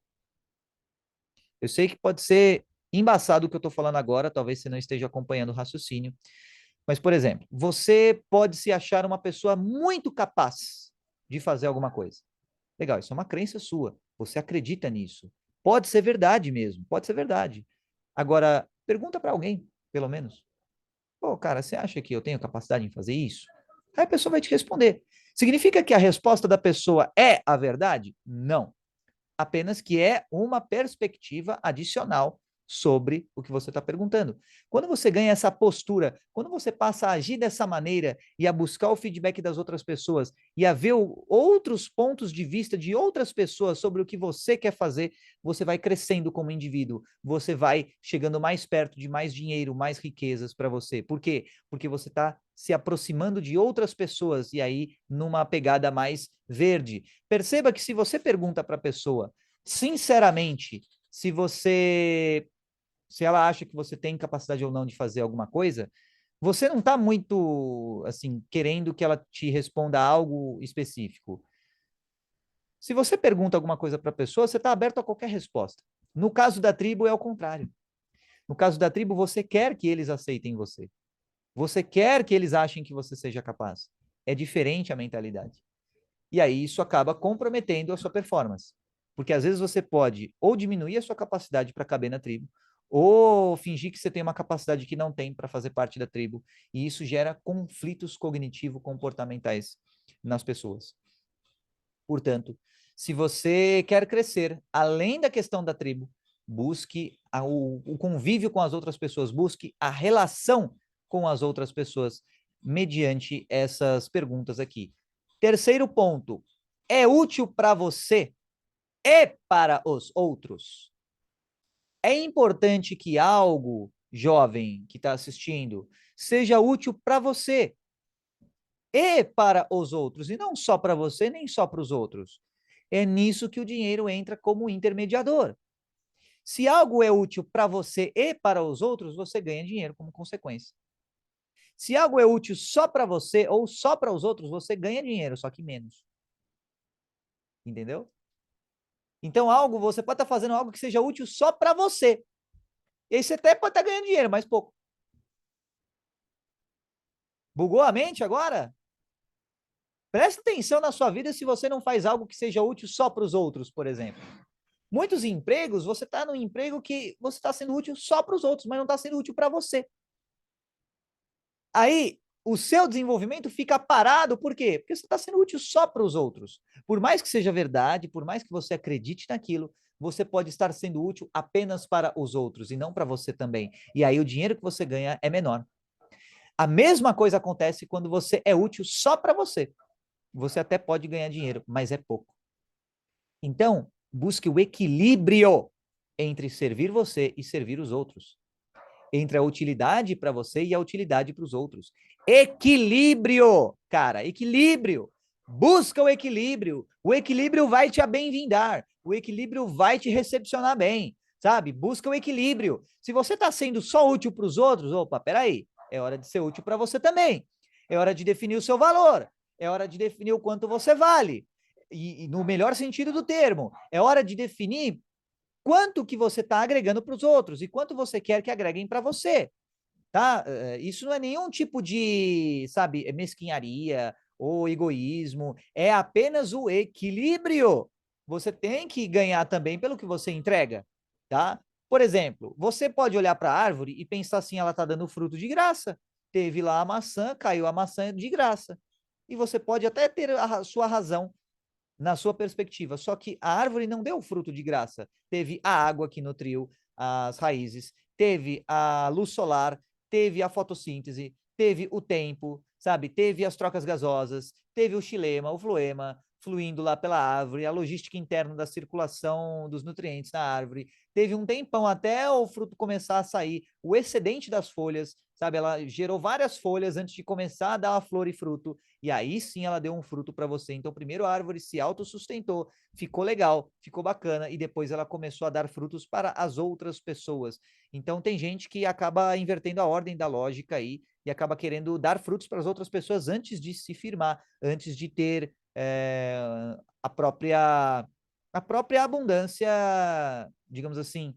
Eu sei que pode ser embaçado o que eu estou falando agora, talvez você não esteja acompanhando o raciocínio, mas, por exemplo, você pode se achar uma pessoa muito capaz de fazer alguma coisa. Legal, isso é uma crença sua, você acredita nisso. Pode ser verdade mesmo, pode ser verdade. Agora, pergunta para alguém, pelo menos. Pô, cara, você acha que eu tenho capacidade em fazer isso? Aí a pessoa vai te responder. Significa que a resposta da pessoa é a verdade? Não. Apenas que é uma perspectiva adicional sobre o que você está perguntando. Quando você ganha essa postura, quando você passa a agir dessa maneira e a buscar o feedback das outras pessoas e a ver outros pontos de vista de outras pessoas sobre o que você quer fazer, você vai crescendo como indivíduo, você vai chegando mais perto de mais dinheiro, mais riquezas para você. Por quê? Porque você está se aproximando de outras pessoas e aí numa pegada mais verde. Perceba que se você pergunta para a pessoa, sinceramente, se ela acha que você tem capacidade ou não de fazer alguma coisa, você não está muito assim querendo que ela te responda algo específico. Se você pergunta alguma coisa para a pessoa, você está aberto a qualquer resposta. No caso da tribo é o contrário. No caso da tribo, você quer que eles aceitem você. Você quer que eles achem que você seja capaz. É diferente a mentalidade. E aí isso acaba comprometendo a sua performance. Porque às vezes você pode ou diminuir a sua capacidade para caber na tribo, ou fingir que você tem uma capacidade que não tem para fazer parte da tribo. E isso gera conflitos cognitivo-comportamentais nas pessoas. Portanto, se você quer crescer além da questão da tribo, busque o convívio com as outras pessoas, busque a relação com as outras pessoas mediante essas perguntas aqui. Terceiro ponto, é útil para você e para os outros? É importante que algo, jovem que está assistindo, seja útil para você e para os outros, e não só para você, nem só para os outros. É nisso que o dinheiro entra como intermediador. Se algo é útil para você e para os outros, você ganha dinheiro como consequência. Se algo é útil só para você ou só para os outros, você ganha dinheiro, só que menos. Entendeu? Então, você pode estar fazendo algo que seja útil só para você. E aí você até pode estar ganhando dinheiro, mas pouco. Bugou a mente agora? Presta atenção na sua vida se você não faz algo que seja útil só para os outros, por exemplo. Muitos empregos, você está num emprego que você está sendo útil só para os outros, mas não está sendo útil para você. Aí, o seu desenvolvimento fica parado, por quê? Porque você está sendo útil só para os outros. Por mais que seja verdade, por mais que você acredite naquilo, você pode estar sendo útil apenas para os outros e não para você também. E aí o dinheiro que você ganha é menor. A mesma coisa acontece quando você é útil só para você. você até pode ganhar dinheiro, mas é pouco. Então, busque o equilíbrio entre servir você e servir os outros. Entre a utilidade para você e a utilidade para os outros. Equilíbrio, cara, equilíbrio. Busca o equilíbrio. O equilíbrio vai te bem-vindar. O equilíbrio vai te recepcionar bem, sabe? Busca o equilíbrio. Se você está sendo só útil para os outros, opa, peraí, é hora de ser útil para você também. É hora de definir o seu valor. É hora de definir o quanto você vale. E no melhor sentido do termo, é hora de definir quanto que você está agregando para os outros e quanto você quer que agreguem para você, tá? Isso não é nenhum tipo de, sabe, mesquinharia ou egoísmo, é apenas o equilíbrio. Você tem que ganhar também pelo que você entrega, tá? Por exemplo, você pode olhar para a árvore e pensar assim, ela está dando fruto de graça. Teve lá a maçã, caiu a maçã de graça. E você pode até ter a sua razão na sua perspectiva. Só que a árvore não deu fruto de graça. Teve a água que nutriu as raízes, teve a luz solar, teve a fotossíntese, teve o tempo, sabe? Teve as trocas gasosas, teve o xilema, o floema fluindo lá pela árvore, a logística interna da circulação dos nutrientes na árvore. Teve um tempão até o fruto começar a sair, o excedente das folhas, sabe? Ela gerou várias folhas antes de começar a dar a flor e fruto. E aí sim ela deu um fruto para você. Então, primeiro a árvore se autossustentou, ficou legal, ficou bacana, e depois ela começou a dar frutos para as outras pessoas. Então, tem gente que acaba invertendo a ordem da lógica aí e acaba querendo dar frutos para as outras pessoas antes de se firmar, antes de ter a própria abundância, digamos assim,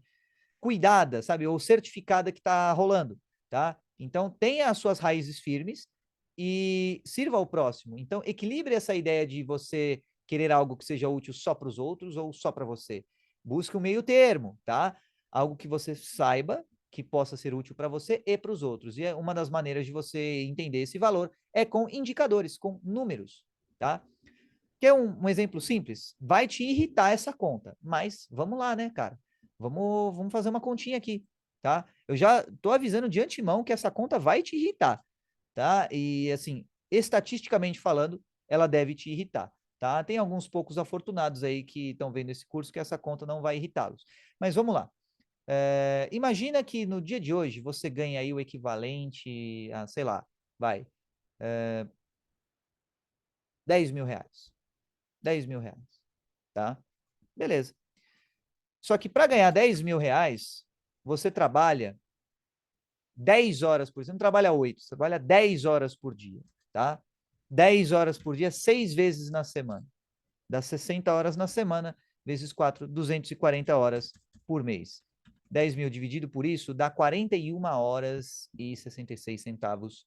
cuidada, sabe, ou certificada que está rolando, tá? Então, tenha as suas raízes firmes e sirva ao próximo. Então, equilibre essa ideia de você querer algo que seja útil só para os outros ou só para você. Busque um meio termo, tá? Algo que você saiba que possa ser útil para você e para os outros. E uma das maneiras de você entender esse valor é com indicadores, com números, tá? Quer um exemplo simples? Vai te irritar essa conta, mas vamos lá, né, cara? Vamos fazer uma continha aqui, tá? Eu já tô avisando de antemão que essa conta vai te irritar, tá? E assim, estatisticamente falando, ela deve te irritar, tá? Tem alguns poucos afortunados aí que estão vendo esse curso que essa conta não vai irritá-los. Mas vamos lá. Imagina que no dia de hoje você ganha aí o equivalente a, sei lá, vai, 10 mil reais. 10 mil reais, tá? Beleza. Só que para ganhar 10 mil reais, você trabalha 10 horas por dia. Você não trabalha 8, você trabalha 10 horas por dia, tá? 10 horas por dia, 6 vezes na semana. Dá 60 horas na semana, vezes 4, 240 horas por mês. 10 mil dividido por isso dá 41 horas e 66 centavos,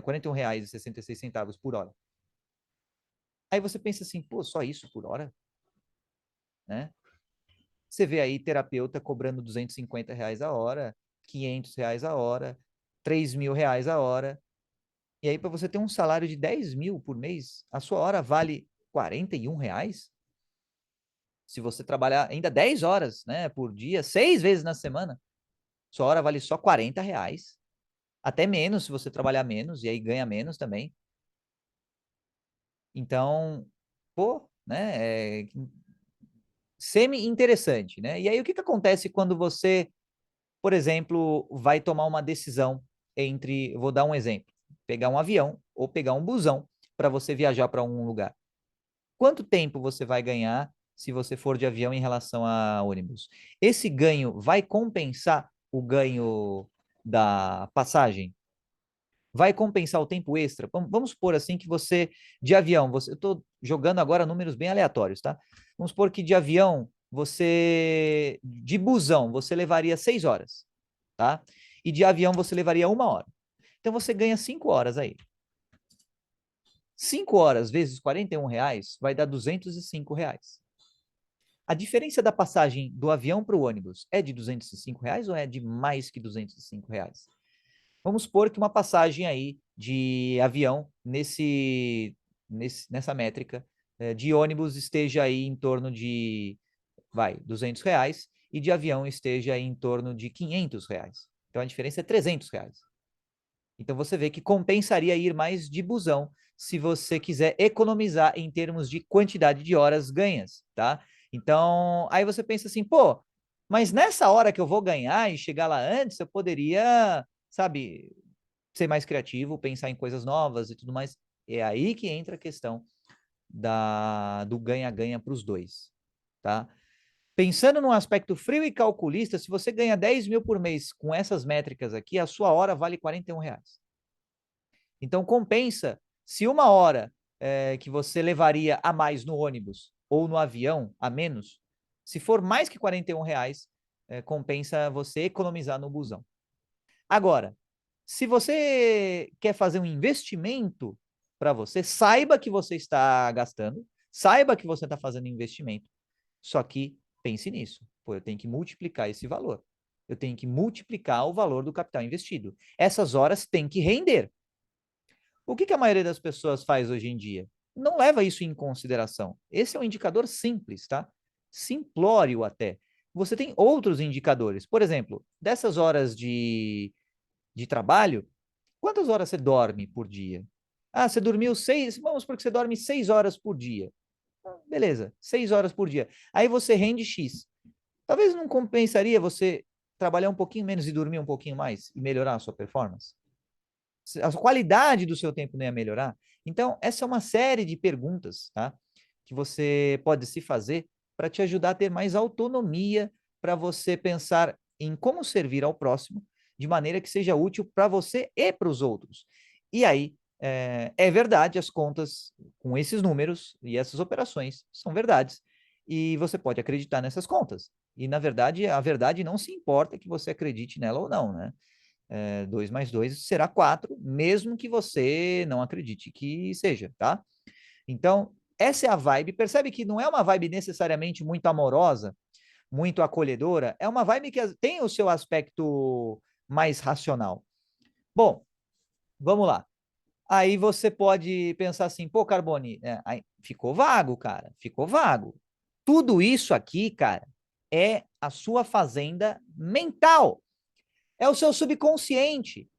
41 reais e 66 centavos por hora. Aí você pensa assim, pô, só isso por hora? Né? Você vê aí terapeuta cobrando 250 reais a hora, 500 reais a hora, 3 mil reais a hora. E aí, para você ter um salário de 10 mil por mês, a sua hora vale 41 reais? Se você trabalhar ainda 10 horas, né, por dia, 6 vezes na semana, sua hora vale só 40 reais. Até menos se você trabalhar menos, e aí ganha menos também. Então, pô, né, semi-interessante, né? E aí, o que que acontece quando você, por exemplo, vai tomar uma decisão entre, eu vou dar um exemplo, pegar um avião ou pegar um busão para você viajar para um lugar? Quanto tempo você vai ganhar se você for de avião em relação a ônibus? Esse ganho vai compensar o ganho da passagem? Vai compensar o tempo extra? Vamos supor assim que você, de avião, eu estou jogando agora números bem aleatórios, tá? Vamos supor que de avião, de busão, você levaria 6 horas, tá? E de avião você levaria 1 hora. Então você ganha 5 horas aí. 5 horas vezes 41 reais vai dar 205 reais. A diferença da passagem do avião para o ônibus é de 205 reais ou é de mais que 205 reais? Vamos supor que uma passagem aí de avião nessa métrica de ônibus esteja aí em torno de, vai, 200 reais e de avião esteja aí em torno de 500 reais. Então a diferença é 300 reais. Então você vê que compensaria ir mais de busão se você quiser economizar em termos de quantidade de horas ganhas, tá? Então, aí você pensa assim, pô, mas nessa hora que eu vou ganhar e chegar lá antes, eu poderia, sabe, ser mais criativo, pensar em coisas novas e tudo mais. É aí que entra a questão do ganha-ganha para os dois, tá? Pensando num aspecto frio e calculista, se você ganha 10 mil por mês com essas métricas aqui, a sua hora vale R$ 41. Então, compensa se uma hora que você levaria a mais no ônibus ou no avião, a menos, se for mais que R$ 41, compensa você economizar no busão. Agora, se você quer fazer um investimento para você, saiba que você está gastando, saiba que você está fazendo investimento, só que pense nisso. Pô, eu tenho que multiplicar esse valor. Eu tenho que multiplicar o valor do capital investido. Essas horas têm que render. O que a maioria das pessoas faz hoje em dia? Não leva isso em consideração. Esse é um indicador simples, tá? Simplório até. Você tem outros indicadores. Por exemplo, dessas horas de trabalho, quantas horas você dorme por dia? Ah, você dormiu 6, vamos porque você dorme 6 horas por dia. Beleza, 6 horas por dia. Aí você rende X. Talvez não compensaria você trabalhar um pouquinho menos e dormir um pouquinho mais e melhorar a sua performance? A qualidade do seu tempo não ia melhorar? Então, essa é uma série de perguntas, tá? Que você pode se fazer para te ajudar a ter mais autonomia para você pensar em como servir ao próximo de maneira que seja útil para você e para os outros. E aí, é verdade, as contas com esses números e essas operações são verdades. E você pode acreditar nessas contas. E, na verdade, a verdade não se importa que você acredite nela ou não, né? 2 mais 2 será 4, mesmo que você não acredite que seja, tá? Então, essa é a vibe. Percebe que não é uma vibe necessariamente muito amorosa, muito acolhedora, é uma vibe que tem o seu aspecto mais racional. Bom, vamos lá. Aí você pode pensar assim, pô, Carbone, ficou vago, cara, ficou vago. Tudo isso aqui, cara, é a sua fazenda mental, é o seu subconsciente.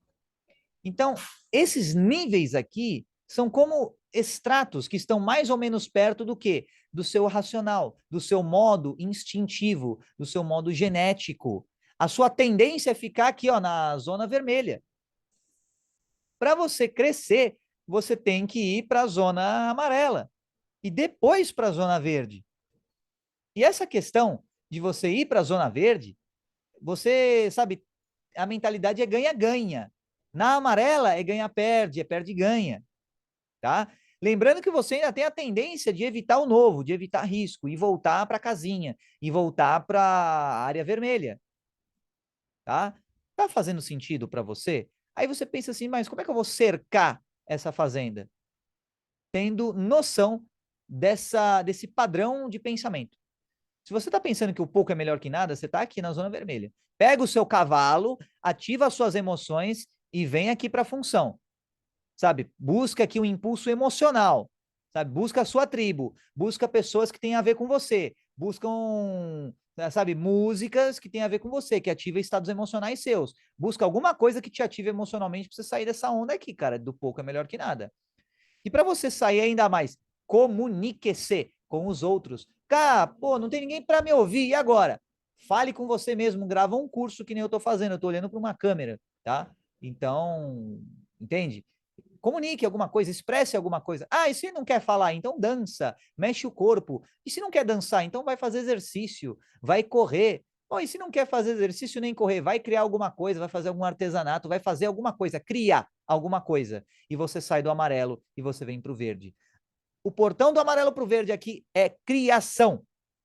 Então, esses níveis aqui são como estratos que estão mais ou menos perto do quê? Do seu racional, do seu modo instintivo, do seu modo genético. A sua tendência é ficar aqui, ó, na zona vermelha. Para você crescer, você tem que ir para a zona amarela e depois para a zona verde. E essa questão de você ir para a zona verde, você sabe, a mentalidade é ganha-ganha. Na amarela é ganha-perde, é perde-ganha, tá? Lembrando que você ainda tem a tendência de evitar o novo, de evitar risco e voltar para a casinha e voltar para a área vermelha, tá? Tá fazendo sentido para você? Aí você pensa assim, mas como é que eu vou cercar essa fazenda? Tendo noção desse padrão de pensamento. Se você está pensando que o pouco é melhor que nada, você está aqui na zona vermelha. Pega o seu cavalo, ativa as suas emoções e vem aqui para a função. Sabe? Busca aqui um impulso emocional. Sabe? Busca a sua tribo. Busca pessoas que têm a ver com você. Buscam, sabe, músicas que têm a ver com você, que ativem estados emocionais seus. Busca alguma coisa que te ative emocionalmente para você sair dessa onda aqui, cara. Do pouco é melhor que nada. E para você sair ainda mais, comunique-se com os outros. Cara, pô, não tem ninguém para me ouvir. E agora? Fale com você mesmo, grava um curso que nem eu estou fazendo, eu estou olhando para uma câmera, tá? Então, entende? Comunique alguma coisa, expresse alguma coisa. Ah, e se não quer falar, então dança, mexe o corpo. E se não quer dançar, então vai fazer exercício, vai correr. Oh, e se não quer fazer exercício nem correr, vai criar alguma coisa, vai fazer algum artesanato, vai fazer alguma coisa, criar alguma coisa. E você sai do amarelo e você vem para o verde. O portão do amarelo para o verde aqui é criação,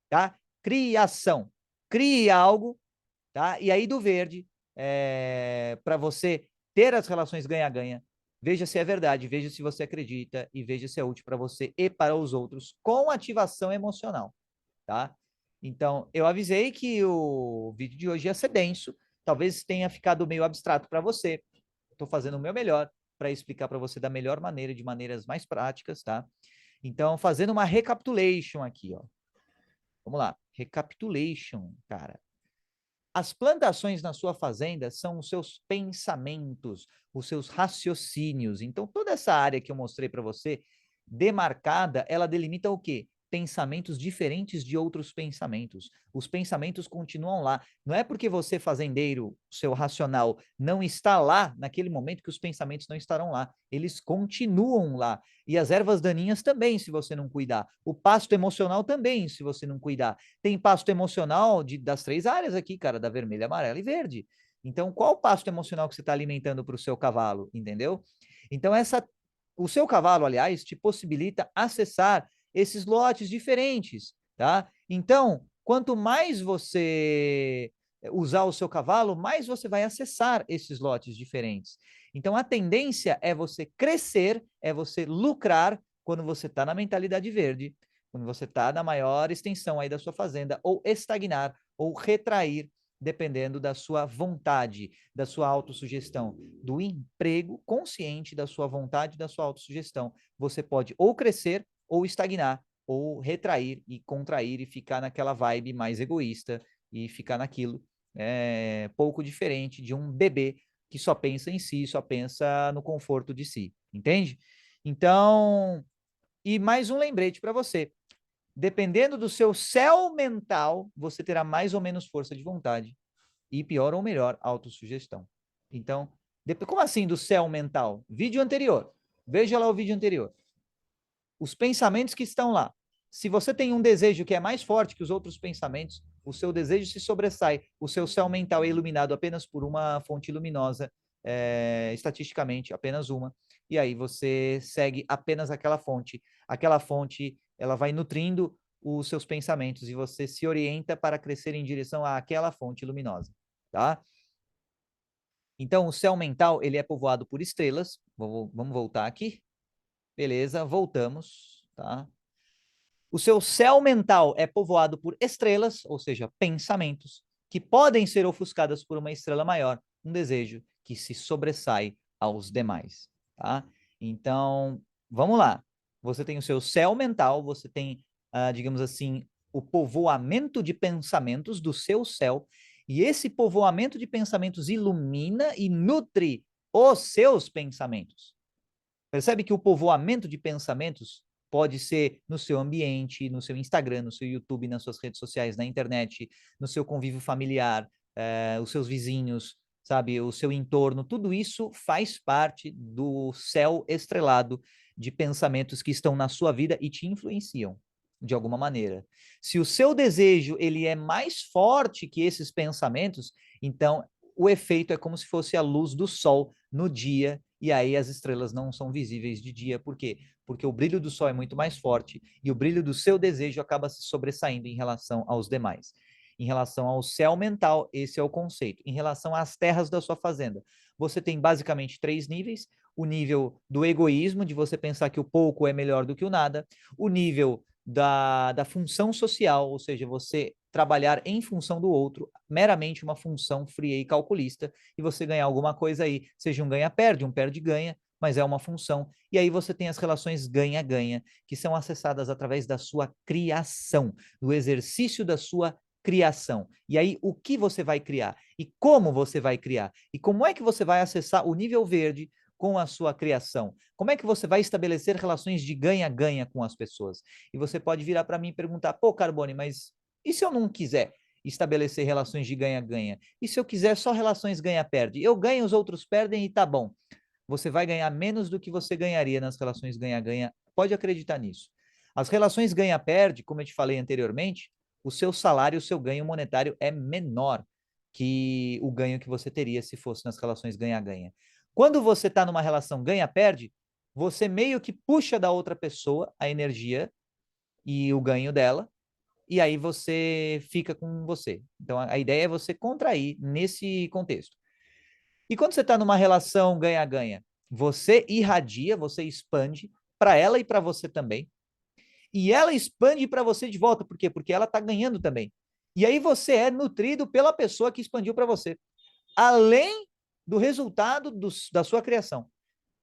tá? Criação. Cria algo, tá? E aí do verde, para você ter as relações ganha-ganha, veja se é verdade, veja se você acredita e veja se é útil para você e para os outros com ativação emocional, tá? Então, eu avisei que o vídeo de hoje ia ser denso, talvez tenha ficado meio abstrato para você. Estou fazendo o meu melhor para explicar para você da melhor maneira, de maneiras mais práticas, tá? Então, fazendo uma recapitulation aqui, ó. Vamos lá, recapitulation, cara. As plantações na sua fazenda são os seus pensamentos, os seus raciocínios. Então, toda essa área que eu mostrei para você, demarcada, ela delimita o quê? Pensamentos diferentes de outros pensamentos. Os pensamentos continuam lá. Não é porque você, fazendeiro, seu racional, não está lá naquele momento que os pensamentos não estarão lá. Eles continuam lá. E as ervas daninhas também, se você não cuidar. O pasto emocional também, se você não cuidar. Tem pasto emocional das 3 áreas aqui, cara, da vermelha, amarela e verde. Então, qual pasto emocional que você está alimentando para o seu cavalo, entendeu? Então, o seu cavalo, aliás, te possibilita acessar esses lotes diferentes, tá? Então, quanto mais você usar o seu cavalo, mais você vai acessar esses lotes diferentes. Então, a tendência é você crescer, é você lucrar quando você está na mentalidade verde, quando você está na maior extensão aí da sua fazenda, ou estagnar, ou retrair, dependendo da sua vontade, da sua autossugestão, do emprego consciente da sua vontade, da sua autossugestão. Você pode ou crescer ou estagnar, ou retrair e contrair e ficar naquela vibe mais egoísta e ficar naquilo pouco diferente de um bebê que só pensa em si, só pensa no conforto de si, entende? Então, e mais um lembrete para você. Dependendo do seu céu mental, você terá mais ou menos força de vontade e pior ou melhor, autossugestão. Então, como assim do céu mental? Vídeo anterior. Veja lá o vídeo anterior. Os pensamentos que estão lá. Se você tem um desejo que é mais forte que os outros pensamentos, o seu desejo se sobressai, o seu céu mental é iluminado apenas por uma fonte luminosa, estatisticamente, apenas uma, e aí você segue apenas aquela fonte. Aquela fonte, ela vai nutrindo os seus pensamentos e você se orienta para crescer em direção àquela fonte luminosa, tá? Então, o céu mental, ele é povoado por estrelas. Vamos voltar aqui. Beleza, voltamos, tá? O seu céu mental é povoado por estrelas, ou seja, pensamentos, que podem ser ofuscadas por uma estrela maior, um desejo que se sobressai aos demais, tá? Então, vamos lá. Você tem o seu céu mental, você tem, digamos assim, o povoamento de pensamentos do seu céu, e esse povoamento de pensamentos ilumina e nutre os seus pensamentos. Percebe que o povoamento de pensamentos pode ser no seu ambiente, no seu Instagram, no seu YouTube, nas suas redes sociais, na internet, no seu convívio familiar, os seus vizinhos, sabe, o seu entorno, tudo isso faz parte do céu estrelado de pensamentos que estão na sua vida e te influenciam de alguma maneira. Se o seu desejo ele é mais forte que esses pensamentos, então o efeito é como se fosse a luz do sol no dia, e aí as estrelas não são visíveis de dia. Por quê? Porque o brilho do sol é muito mais forte e o brilho do seu desejo acaba se sobressaindo em relação aos demais. Em relação ao céu mental, esse é o conceito. Em relação às terras da sua fazenda, você tem basicamente 3 níveis: o nível do egoísmo, de você pensar que o pouco é melhor do que o nada, o nível da função social, ou seja, você trabalhar em função do outro, meramente uma função fria e calculista, e você ganhar alguma coisa aí, seja um ganha-perde, um perde-ganha, mas é uma função. E aí você tem as relações ganha-ganha, que são acessadas através da sua criação, do exercício da sua criação. E aí, o que você vai criar? E como você vai criar? E como é que você vai acessar o nível verde com a sua criação? Como é que você vai estabelecer relações de ganha-ganha com as pessoas? E você pode virar para mim e perguntar, pô, Carbone, mas e se eu não quiser estabelecer relações de ganha-ganha? E se eu quiser só relações ganha-perde? Eu ganho, os outros perdem e tá bom. Você vai ganhar menos do que você ganharia nas relações ganha-ganha. Pode acreditar nisso. As relações ganha-perde, como eu te falei anteriormente, o seu salário, o seu ganho monetário é menor que o ganho que você teria se fosse nas relações ganha-ganha. Quando você está numa relação ganha-perde, você meio que puxa da outra pessoa a energia e o ganho dela, e aí você fica com você. Então, a ideia é você contrair nesse contexto. E quando você está numa relação ganha-ganha, você irradia, você expande para ela e para você também. E ela expande para você de volta. Por quê? Porque ela está ganhando também. E aí você é nutrido pela pessoa que expandiu para você. Além do resultado da sua criação.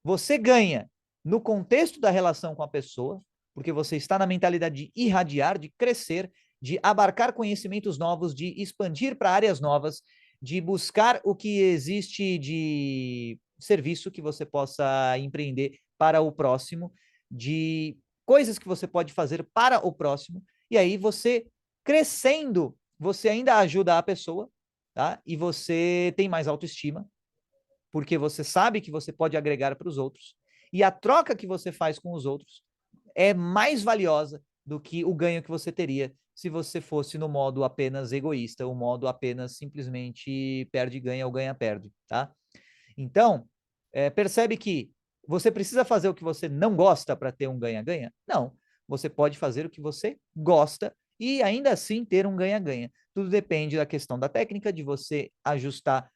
Você ganha no contexto da relação com a pessoa, porque você está na mentalidade de irradiar, de crescer, de abarcar conhecimentos novos, de expandir para áreas novas, de buscar o que existe de serviço que você possa empreender para o próximo, de coisas que você pode fazer para o próximo, e aí você crescendo, você ainda ajuda a pessoa, tá? E você tem mais autoestima, porque você sabe que você pode agregar para os outros, e a troca que você faz com os outros é mais valiosa do que o ganho que você teria se você fosse no modo apenas egoísta, o modo apenas simplesmente perde-ganha ou ganha-perde, tá? Então, percebe que você precisa fazer o que você não gosta para ter um ganha-ganha? Não. Você pode fazer o que você gosta e ainda assim ter um ganha-ganha. Tudo depende da questão da técnica, de você ajustar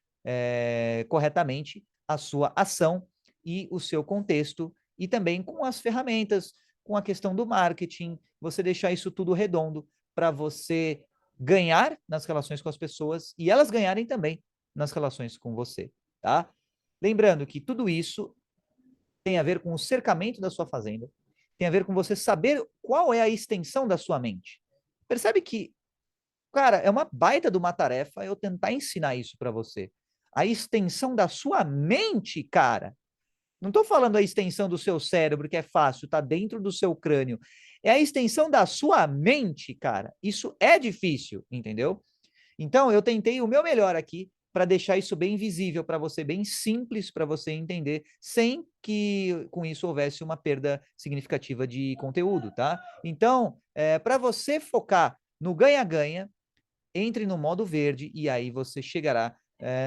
corretamente a sua ação e o seu contexto, e também com as ferramentas, com a questão do marketing, você deixar isso tudo redondo para você ganhar nas relações com as pessoas e elas ganharem também nas relações com você, tá? Lembrando que tudo isso tem a ver com o cercamento da sua fazenda, tem a ver com você saber qual é a extensão da sua mente. Percebe que, cara, é uma baita de uma tarefa eu tentar ensinar isso para você. A extensão da sua mente, cara. Não estou falando a extensão do seu cérebro, que é fácil, está dentro do seu crânio. É a extensão da sua mente, cara. Isso é difícil, entendeu? Então, eu tentei o meu melhor aqui para deixar isso bem visível para você, bem simples para você entender, sem que com isso houvesse uma perda significativa de conteúdo, tá? Então, para você focar no ganha-ganha, entre no modo verde e aí você chegará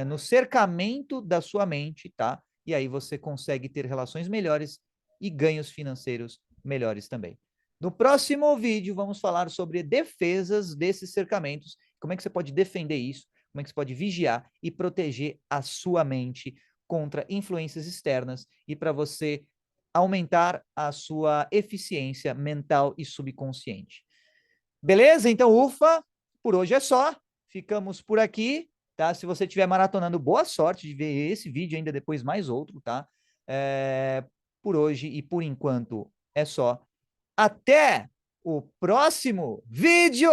no cercamento da sua mente, tá? E aí você consegue ter relações melhores e ganhos financeiros melhores também. No próximo vídeo, vamos falar sobre defesas desses cercamentos, como é que você pode defender isso, como é que você pode vigiar e proteger a sua mente contra influências externas e para você aumentar a sua eficiência mental e subconsciente. Beleza? Então, ufa, por hoje é só. Ficamos por aqui, tá? Se você estiver maratonando, boa sorte de ver esse vídeo, ainda depois mais outro, tá? Por hoje e por enquanto é só. Até o próximo vídeo!